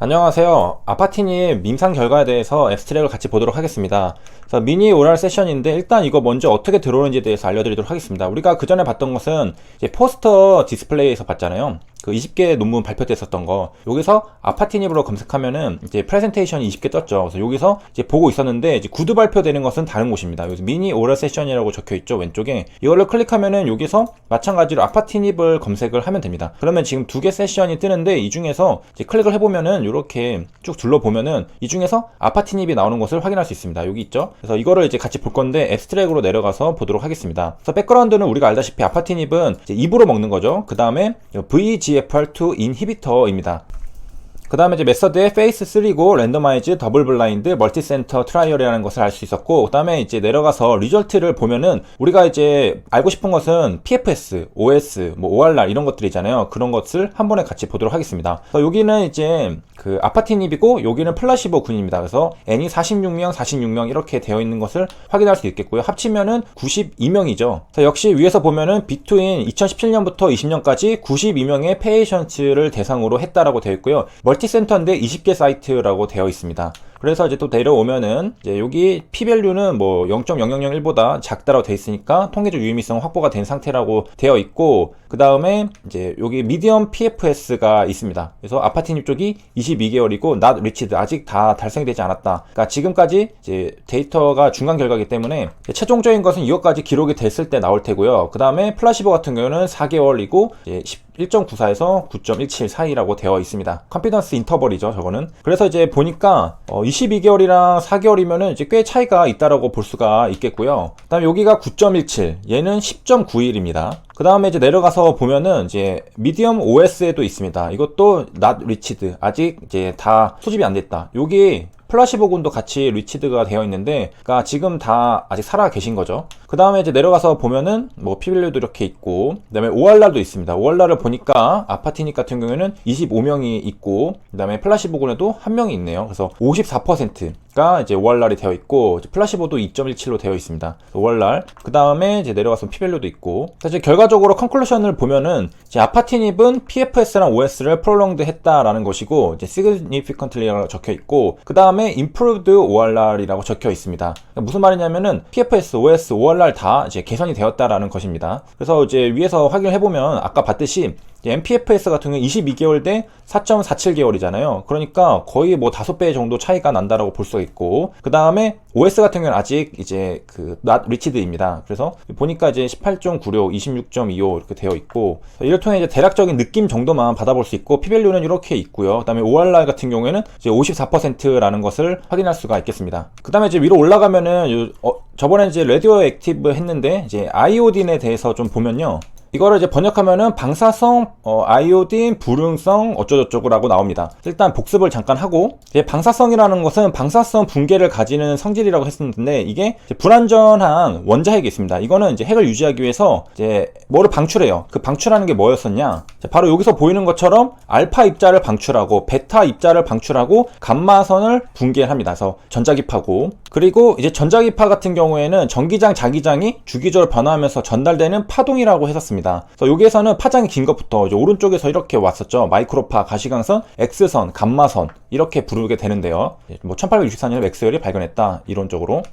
안녕하세요. 아파티니 임상 결과에 대해서 앱스트랙을 같이 보도록 하겠습니다. 그래서 미니 오랄 세션인데 일단 이거 먼저 어떻게 들어오는지에 대해서 알려드리도록 하겠습니다. 우리가 그 전에 봤던 것은 이제 포스터 디스플레이에서 봤잖아요. 그 20개 논문 발표됐었던 거. 여기서 아파티니브로 검색하면은 이제 프레젠테이션이 20개 떴죠. 그래서 여기서 이제 보고 있었는데 이제 구두 발표되는 것은 다른 곳입니다. 여기서 미니 오럴 세션이라고 적혀 있죠. 왼쪽에. 이거를 클릭하면은 여기서 마찬가지로 아파티니브를 검색을 하면 됩니다. 그러면 지금 두 개 세션이 뜨는데 이 중에서 이제 클릭을 해보면은 이렇게 쭉 둘러보면은 이 중에서 아파티니브이 나오는 것을 확인할 수 있습니다. 여기 있죠. 그래서 이거를 이제 같이 볼 건데 앱스트랙으로 내려가서 보도록 하겠습니다. 그래서 백그라운드는 우리가 알다시피 아파티니브는 이제 입으로 먹는 거죠. 그 다음에 VEGFR2 인히비터입니다. 그 다음에 이제 메서드의 페이스 3고 랜더마이즈 더블 블라인드 멀티센터 트라이얼이라는 것을 알 수 있었고, 그 다음에 이제 내려가서 리절트를 보면은 우리가 이제 알고 싶은 것은 PFS, OS, 뭐 ORR 이런 것들이잖아요. 그런 것을 한 번에 같이 보도록 하겠습니다. 그래서 여기는 이제 그 아파티닙이고 여기는 플라시보 군입니다. 그래서 N이 46명, 46명 이렇게 되어 있는 것을 확인할 수 있겠고요. 합치면은 92명이죠. 역시 위에서 보면은 비트윈 2017년부터 20년까지 92명의 페이션츠를 대상으로 했다라고 되어 있고요. 멀티센터인데 20개 사이트라고 되어 있습니다. 그래서 이제 또 내려오면은 이제 여기 p-value는 뭐 0.0001보다 작다라고 되어 있으니까 통계적 유의미성 확보가 된 상태라고 되어 있고, 그 다음에 이제 여기 미디엄 PFS가 있습니다. 그래서 아파티님 쪽이 22개월이고 not reached 아직 다 달성되지 않았다. 그러니까 지금까지 이제 데이터가 중간 결과이기 때문에 최종적인 것은 이것까지 기록이 됐을 때 나올 테고요. 그 다음에 플라시보 같은 경우는 4개월이고 이제 1.94에서 9.17 사이라고 되어 있습니다. 컨피던스 인터벌이죠, 저거는. 그래서 이제 보니까 22개월이랑 4개월이면은 이제 꽤 차이가 있다라고 볼 수가 있겠고요. 그 다음에 여기가 9.17, 얘는 10.91입니다. 그 다음에 이제 내려가서 보면은 이제 미디엄 OS에도 있습니다. 이것도 not reached, 아직 이제 다 수집이 안 됐다. 여기 플라시보군도 같이 리치드가 되어 있는데, 그러니까 지금 다 아직 살아 계신 거죠. 그 다음에 이제 내려가서 보면은 뭐 p-value도 이렇게 있고, 그 다음에 ORR도 있습니다. ORR을 보니까 아파티닉 같은 경우에는 25명이 있고, 그 다음에 플라시보군에도 1명이 있네요. 그래서 54%가 이제 ORR이 되어 있고, 플라시보도 2.17로 되어 있습니다. ORR. 그 다음에 이제 내려가서 p-value도 있고, 사실 결과적으로 컨클루션을 보면은 이제 아파티닉은 PFS랑 OS를 프롤롱드 했다라는 것이고, 이제 significantly라고 적혀 있고, 그 다음에 improved ORR이라고 적혀 있습니다. 그러니까 무슨 말이냐면은 PFS, OS, ORR 다 이제 개선이 되었다라는 것입니다. 그래서 이제 위에서 확인을 해보면 아까 봤듯이 MPFS 같은 경우는 22개월 대 4.47개월이잖아요. 그러니까 거의 뭐 5배 정도 차이가 난다라고 볼 수가 있고, 그 다음에 OS 같은 경우는 아직 이제 그 not reached입니다. 그래서 보니까 이제 18.96, 26.25 이렇게 되어 있고, 이를 통해 이제 대략적인 느낌 정도만 받아볼 수 있고, p-value는 이렇게 있고요. 그 다음에 ORR 같은 경우에는 이제 54%라는 것을 확인할 수가 있겠습니다. 그 다음에 이제 위로 올라가면은 저번에 이제 라디오 액티브 했는데 이제 아이오딘에 대해서 좀 보면요. 이거를 이제 번역하면은 방사성, 아이오딘, 불응성, 어쩌고저쩌고라고 나옵니다. 일단 복습을 잠깐 하고, 이제 방사성이라는 것은 방사성 붕괴를 가지는 성질이라고 했었는데, 이게 이제 불완전한 원자핵이 있습니다. 이거는 이제 핵을 유지하기 위해서 이제 뭐를 방출해요. 그 방출하는 게 뭐였었냐? 바로 여기서 보이는 것처럼 알파 입자를 방출하고, 베타 입자를 방출하고, 감마선을 붕괴합니다. 그래서 전자기파고, 그리고 이제 전자기파 같은 경우에는 전기장, 자기장이 주기적으로 변화하면서 전달되는 파동이라고 했었습니다. 그래서 여기에서는 파장이 긴 것부터 이제 오른쪽에서 이렇게 왔었죠. 마이크로파, 가시광선, X선, 감마선 이렇게 부르게 되는데요. 뭐 1864년에 웩스웰이 발견했다, 이론적으로.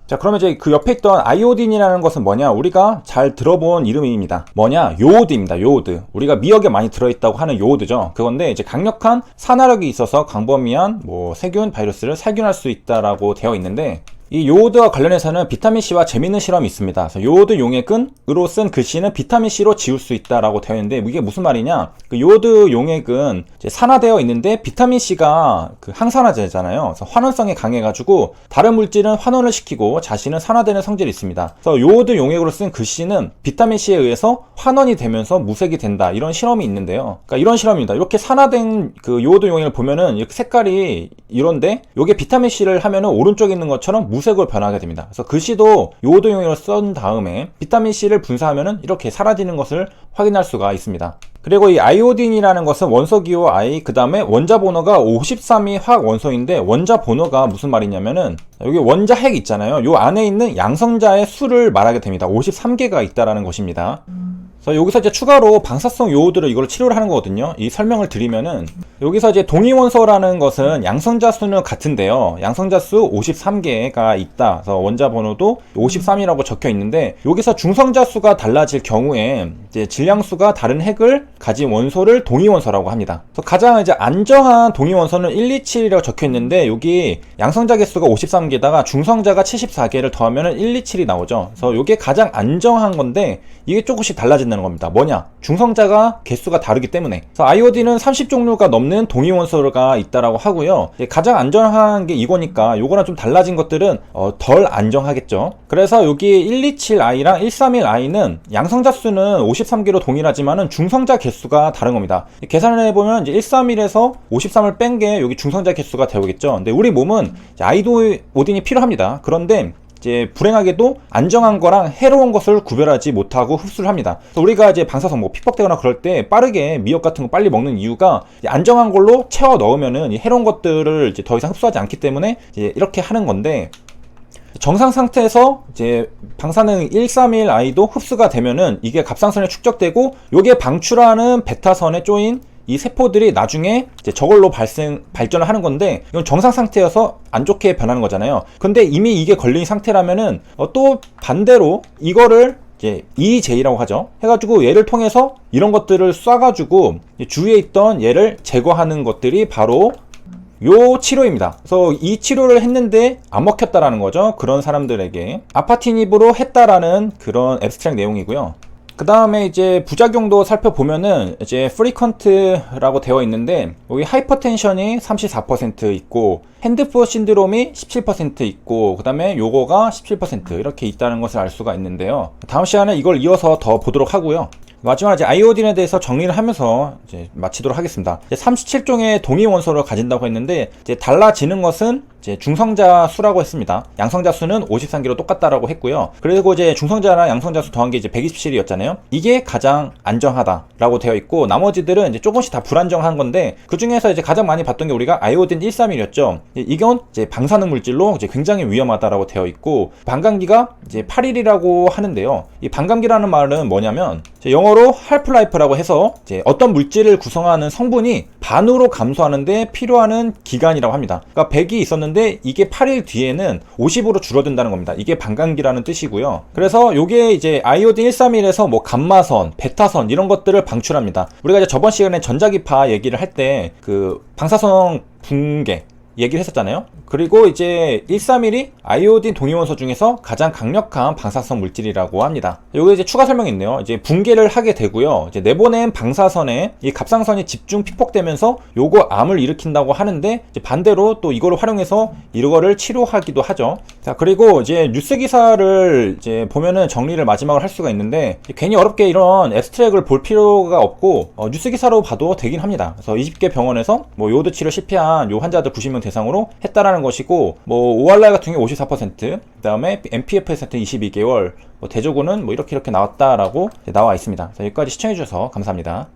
자, 그러면 이제 그 옆에 있던 아이오딘이라는 것은 뭐냐? 우리가 잘 들어본 이름입니다. 뭐냐? 요오드입니다. 요오드. 우리가 미역에 많이 들어있다고 하는 요오드죠. 그건데 이제 강력한 산화력이 있어서 광범위한 뭐 세균, 바이러스를 살균할 수 있다라고 되어 있는데, 이 요오드와 관련해서는 비타민C와 재밌는 실험이 있습니다. 그래서 요오드 용액은으로 쓴 글씨는 비타민C로 지울 수 있다라고 되어 있는데, 이게 무슨 말이냐? 그 요오드 용액은 이제 산화되어 있는데 비타민C가 그 항산화제잖아요. 그래서 환원성이 강해가지고 다른 물질은 환원을 시키고 자신은 산화되는 성질이 있습니다. 그래서 요오드 용액으로 쓴 글씨는 비타민C에 의해서 환원이 되면서 무색이 된다, 이런 실험이 있는데요. 그러니까 이런 실험입니다. 이렇게 산화된 그 요오드 용액을 보면은 이렇게 색깔이 이런데, 요게 비타민C를 하면은 오른쪽에 있는 것처럼 무색으로 변하게 됩니다. 그래서 글씨도 요오드 용액을 쓴 다음에 비타민C를 분사하면은 이렇게 사라지는 것을 확인할 수가 있습니다. 그리고 이 아이오딘이라는 것은 원소기호 I, 그 다음에 원자 번호가 53이 화학 원소인데, 원자 번호가 무슨 말이냐면은 여기 원자핵 있잖아요. 요 안에 있는 양성자의 수를 말하게 됩니다. 53개가 있다라는 것입니다. 그래서 여기서 이제 추가로 방사성 요오드로 이걸 치료를 하는 거거든요. 이 설명을 드리면은 여기서 이제 동위원소라는 것은 양성자 수는 같은데요. 양성자 수 53개가 있다. 그래서 원자 번호도 53이라고 적혀 있는데 여기서 중성자 수가 달라질 경우에 이제 질량수가 다른 핵을 가진 원소를 동위원소라고 합니다. 그래서 가장 이제 안정한 동위원소는 127이라고 적혀 있는데 여기 양성자 개수가 53개다가 중성자가 74개를 더하면 127이 나오죠. 그래서 이게 가장 안정한 건데 이게 조금씩 달라진다는 겁니다. 뭐냐? 중성자가 개수가 다르기 때문에. 그래서 아이오딘은 30종류가 넘는 동위원소가 있다라고 하고요. 가장 안정한 게 이거니까 요거랑 좀 달라진 것들은 덜 안정하겠죠. 그래서 여기 127i랑 131i는 양성자 수는 53개로 동일하지만은 중성자 개수가 다른 겁니다. 계산을 해보면 이제 131에서 53을 뺀 게 여기 중성자 개수가 되겠죠. 근데 우리 몸은 아이오딘이 필요합니다. 그런데 이제 불행하게도 안정한 거랑 해로운 것을 구별하지 못하고 흡수를 합니다. 그래서 우리가 이제 방사선 뭐 픽박되거나 그럴 때 빠르게 미역 같은 거 빨리 먹는 이유가 안정한 걸로 채워 넣으면은 이 해로운 것들을 이제 더 이상 흡수하지 않기 때문에 이제 이렇게 하는 건데, 정상 상태에서 이제 방사능 131i도 흡수가 되면은 이게 갑상선에 축적되고 요게 방출하는 베타선에 쪼인 이 세포들이 나중에 이제 저걸로 발전을 하는 건데, 이건 정상 상태여서 안 좋게 변하는 거잖아요. 근데 이미 이게 걸린 상태라면은 또 반대로 이거를 이제 EJ라고 하죠. 해가지고 얘를 통해서 이런 것들을 쏴가지고 주위에 있던 얘를 제거하는 것들이 바로 요 치료입니다. 그래서 이 치료를 했는데 안 먹혔다라는 거죠. 그런 사람들에게 아파티닙으로 했다라는 그런 앱스트랙 내용이고요. 그 다음에 이제 부작용도 살펴보면은 이제 프리퀀트라고 되어 있는데 여기 하이퍼텐션이 34% 있고 핸드포 신드롬이 17% 있고 그 다음에 요거가 17% 이렇게 있다는 것을 알 수가 있는데요. 다음 시간에 이걸 이어서 더 보도록 하고요. 마지막으로 이제 아이오딘에 대해서 정리를 하면서 이제 마치도록 하겠습니다. 37종의 동위 원소를 가진다고 했는데 이제 달라지는 것은 이제 중성자 수라고 했습니다. 양성자 수는 53개로 똑같다라고 했고요. 그리고 이제 중성자랑 양성자 수 더한 게 이제 127이었잖아요. 이게 가장 안정하다라고 되어 있고 나머지들은 이제 조금씩 다 불안정한 건데 그 중에서 이제 가장 많이 봤던 게 우리가 아이오딘 131이었죠. 이건 이제 방사능 물질로 이제 굉장히 위험하다라고 되어 있고 반감기가 이제 8일이라고 하는데요. 이 반감기라는 말은 뭐냐면 영어로 할프라이프라고 해서 이제 어떤 물질을 구성하는 성분이 반으로 감소하는데 필요한 기간이라고 합니다. 그러니까 100이 있었는데 이게 8일 뒤에는 50으로 줄어든다는 겁니다. 이게 반감기라는 뜻이고요. 그래서 요게 이제 아이오딘 131에서 뭐 감마선, 베타선 이런 것들을 방출합니다. 우리가 이제 저번 시간에 전자기파 얘기를 할 때 그 방사성 붕괴 얘기를 했었잖아요. 그리고 이제 131이 아이오딘 동위원소 중에서 가장 강력한 방사성 물질이라고 합니다. 여기 이제 추가 설명이 있네요. 이제 붕괴를 하게 되고요. 이제 내보낸 방사선에 이 갑상선이 집중 피폭되면서 요거 암을 일으킨다고 하는데 이제 반대로 또 이거를 활용해서 이거를 치료하기도 하죠. 자, 그리고 이제 뉴스 기사를 이제 보면은 정리를 마지막으로 할 수가 있는데 괜히 어렵게 이런 앱스트랙을 볼 필요가 없고 뉴스 기사로 봐도 되긴 합니다. 그래서 20개 병원에서 뭐 요오드 치료 실패한 요 환자들 90명 대상으로 했다라는 것이고 뭐 ORR 같은 경우 54%, 그 다음에 MPFS한테 22개월, 뭐 대조군은 뭐 이렇게 나왔다라고 나와 있습니다. 여기까지 시청해 주셔서 감사합니다.